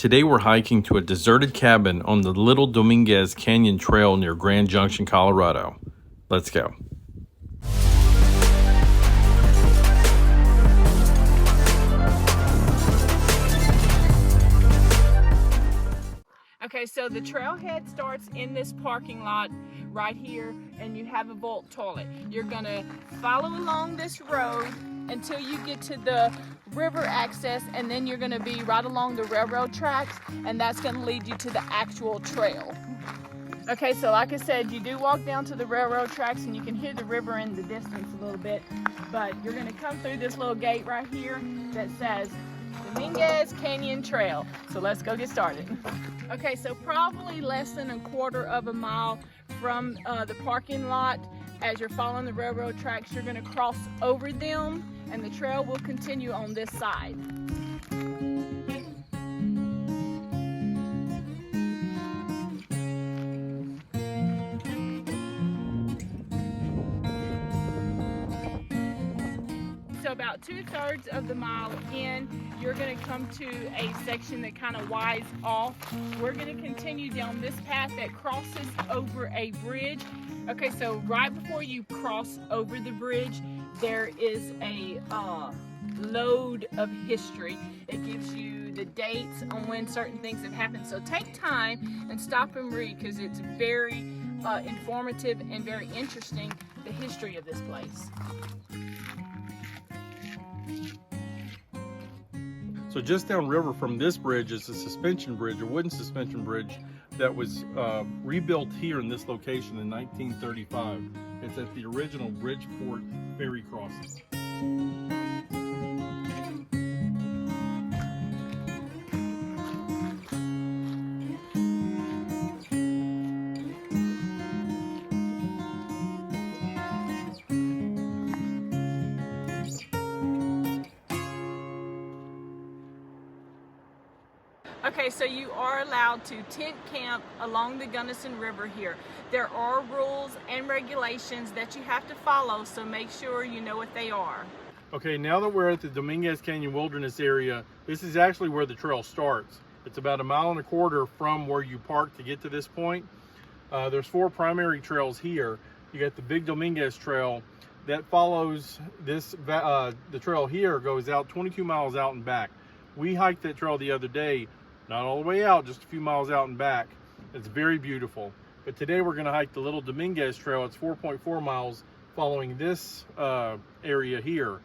Today we're hiking to a deserted cabin on the Little Dominguez Canyon Trail near Grand Junction, Colorado. Let's go. Okay, so the trailhead starts in this parking lot right here, and you have a vault toilet. You're gonna follow along this road until you get to the river access, and then you're gonna be right along the railroad tracks, and that's gonna lead you to the actual trail. Okay, so like I said, you do walk down to the railroad tracks, and you can hear the river in the distance a little bit, but you're gonna come through this little gate right here that says Dominguez Canyon Trail. So let's go get started. Okay, so probably less than a quarter of a mile from the parking lot, as you're following the railroad tracks, you're gonna cross over them, and the trail will continue on this side. So about 2/3 of the mile in, you're gonna come to a section that kind of wides off. We're gonna continue down this path that crosses over a bridge. Okay, so right before you cross over the bridge, there is a load of history. It gives you the dates on when certain things have happened. So take time and stop and read, because it's very informative and very interesting, the history of this place. So just downriver from this bridge is a suspension bridge, a wooden suspension bridge that was rebuilt here in this location in 1935. It's at the original Bridgeport ferry crossing. Okay, so you are allowed to tent camp along the Gunnison River here. There are rules and regulations that you have to follow, so make sure you know what they are. Okay, now that we're at the Dominguez Canyon Wilderness area, this is actually where the trail starts. It's about 1.25 miles from where you park to get to this point. There's 4 primary trails here. You got the Big Dominguez Trail that follows this, the trail here goes out 22 miles out and back. We hiked that trail the other day, not all the way out, just a few miles out and back. It's very beautiful. But today we're going to hike the Little Dominguez Trail. It's 4.4 miles following this area here.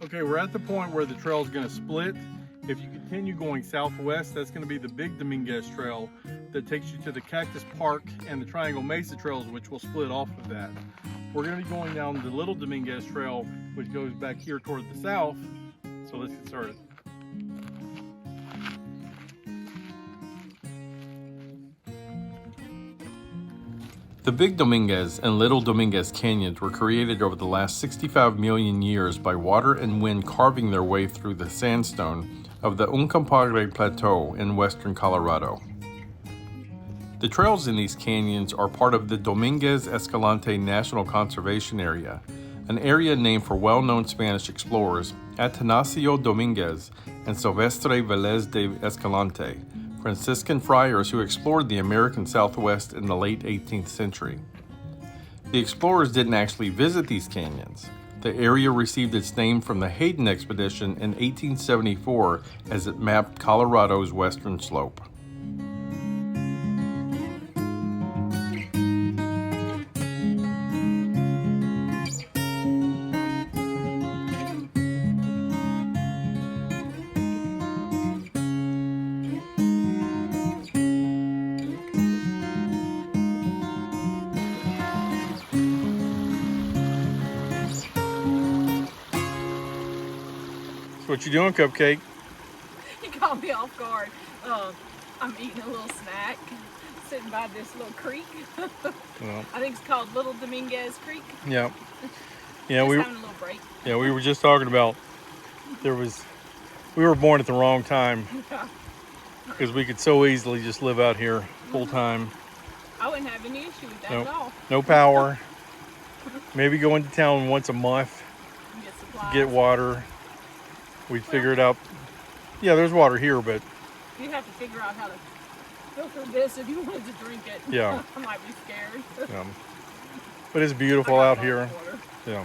Okay, we're at the point where the trail is going to split. If you continue going southwest, that's going to be the Big Dominguez Trail that takes you to the Cactus Park and the Triangle Mesa Trails, which will split off of that. We're going to be going down the Little Dominguez Trail, which goes back here toward the south. So let's get started. The Big Dominguez and Little Dominguez Canyons were created over the last 65 million years by water and wind carving their way through the sandstone of the Uncompaghre Plateau in western Colorado. The trails in these canyons are part of the Dominguez Escalante National Conservation Area, an area named for well-known Spanish explorers Atanasio Dominguez and Silvestre Velez de Escalante, Franciscan friars who explored the American Southwest in the late 18th century. The explorers didn't actually visit these canyons. The area received its name from the Hayden expedition in 1874 as it mapped Colorado's western slope. What you doing, Cupcake? You caught me off guard. I'm eating a little snack. sitting by this little creek. Well, I think it's called Little Dominguez Creek. yeah. Yeah, Just we having a little break. yeah, we were just talking about we were born at the wrong time because we could so easily just live out here full time. I wouldn't have any issue with that at all. No power. Maybe go into town once a month, Get supplies. get water. We'd figure it out. Yeah, there's water here, but You have to figure out how to filter this if you wanted to drink it. Yeah. I might be scared. but it's beautiful out here. Yeah.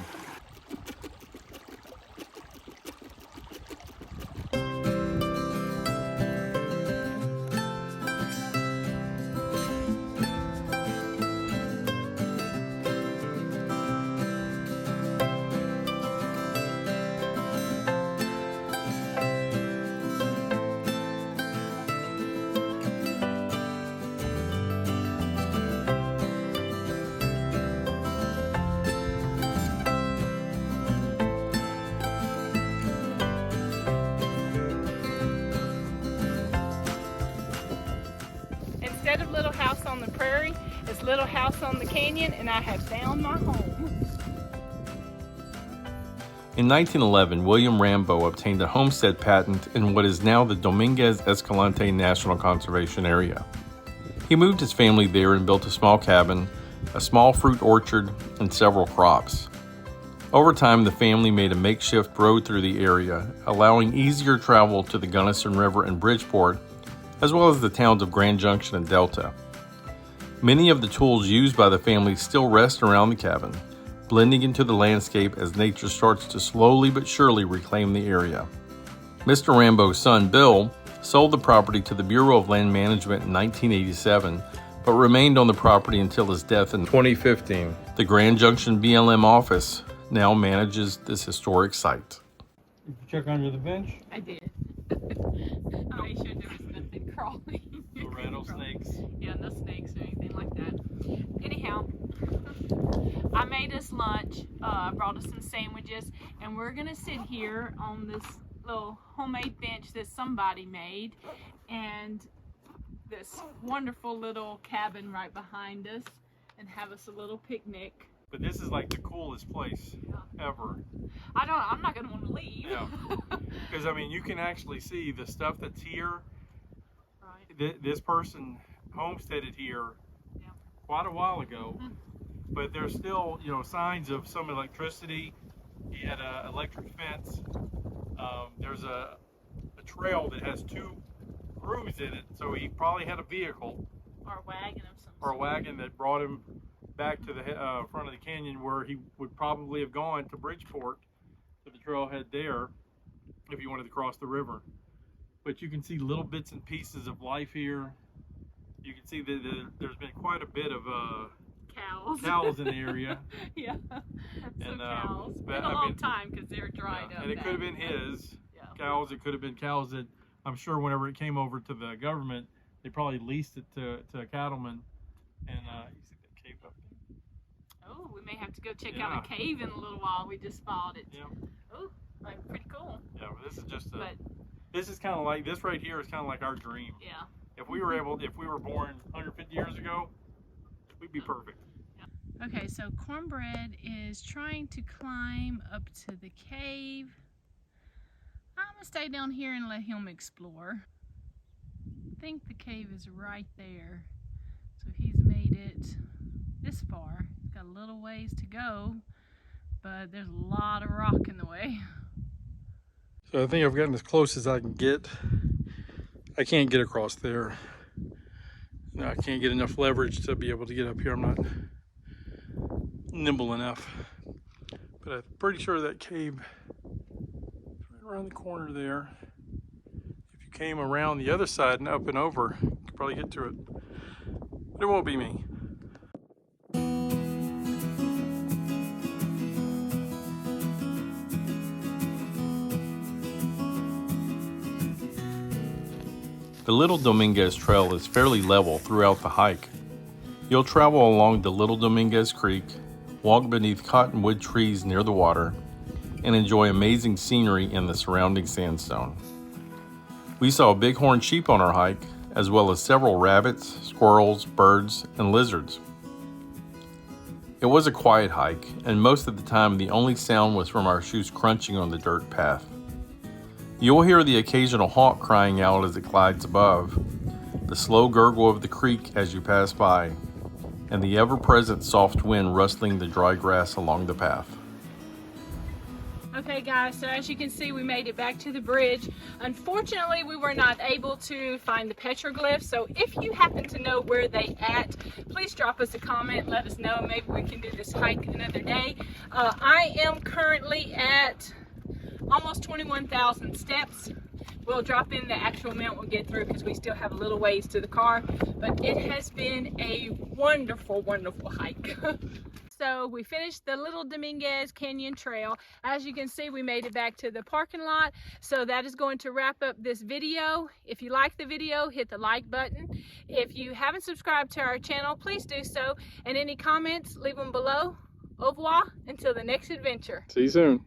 Instead of Little House on the Prairie, it's Little House on the Canyon, and I have found my home. In 1911, William Rambo obtained a homestead patent in what is now the Dominguez Escalante National Conservation Area. He moved his family there and built a small cabin, a small fruit orchard, and several crops. Over time, the family made a makeshift road through the area, allowing easier travel to the Gunnison River and Bridgeport, as well as the towns of Grand Junction and Delta. Many of the tools used by the family still rest around the cabin, blending into the landscape as nature starts to slowly but surely reclaim the area. Mr. Rambo's son, Bill, sold the property to the Bureau of Land Management in 1987, but remained on the property until his death in 2015. The Grand Junction BLM office now manages this historic site. Did you check under the bench? I did. I made sure there was nothing crawling. No rattlesnakes? Yeah, no snakes or anything like that. Anyhow, I made us lunch. I brought us some sandwiches, and we're gonna sit here on this little homemade bench that somebody made, and this wonderful little cabin right behind us, and have us a little picnic. But this is like the coolest place ever. I'm not gonna want to leave. Yeah. Because I mean, you can actually see the stuff that's here. Right. This person homesteaded here quite a while ago, but there's still, signs of some electricity. He had an electric fence. There's a trail that has 2 grooves in it, so he probably had a vehicle Or a wagon of some or a wagon that brought him back to the front of the canyon, where he would probably have gone to Bridgeport, to the trailhead there, if he wanted to cross the river. But you can see little bits and pieces of life here. You can see that there's been quite a bit of cows in the area. Yeah, and cows. But, Been a long time because they're dried up. And it could have been his cows. It could have been cows that I'm sure whenever it came over to the government, they probably leased it to a cattleman. And you see that cave up there? Oh, we may have to go check out a cave in a little while. We just spotted it. Yeah. Oh, like pretty cool. Yeah, but this is just this is kind of like, this right here is kind of like our dream. Yeah. If we were born 150 years ago, we'd be perfect. Okay, so Cornbread is trying to climb up to the cave. I'm gonna stay down here and let him explore. I think the cave is right there. So he's made it this far. He's got a little ways to go, but there's a lot of rock in the way. So I think I've gotten as close as I can get. I can't get across there. No, I can't get enough leverage to be able to get up here. I'm not nimble enough. But I'm pretty sure that cave is right around the corner there. If you came around the other side and up and over, you could probably get to it. But it won't be me. The Little Dominguez Trail is fairly level throughout the hike. You'll travel along the Little Dominguez Creek, walk beneath cottonwood trees near the water, and enjoy amazing scenery in the surrounding sandstone. We saw bighorn sheep on our hike, as well as several rabbits, squirrels, birds, and lizards. It was a quiet hike, and most of the time the only sound was from our shoes crunching on the dirt path. You'll hear the occasional hawk crying out as it glides above, the slow gurgle of the creek as you pass by, and the ever-present soft wind rustling the dry grass along the path. Okay guys, so as you can see, we made it back to the bridge. Unfortunately, we were not able to find the petroglyphs, so if you happen to know where they at, please drop us a comment, let us know. Maybe we can do this hike another day. I am currently at almost 21,000 steps. We'll drop in the actual amount we'll get through because we still have a little ways to the car, but it has been a wonderful, wonderful hike. So we finished the Little Dominguez Canyon Trail. As you can see, we made it back to the parking lot. So that is going to wrap up this video. If you like the video, hit the like button. If you haven't subscribed to our channel, please do so. And any comments, leave them below. Au revoir until the next adventure. See you soon.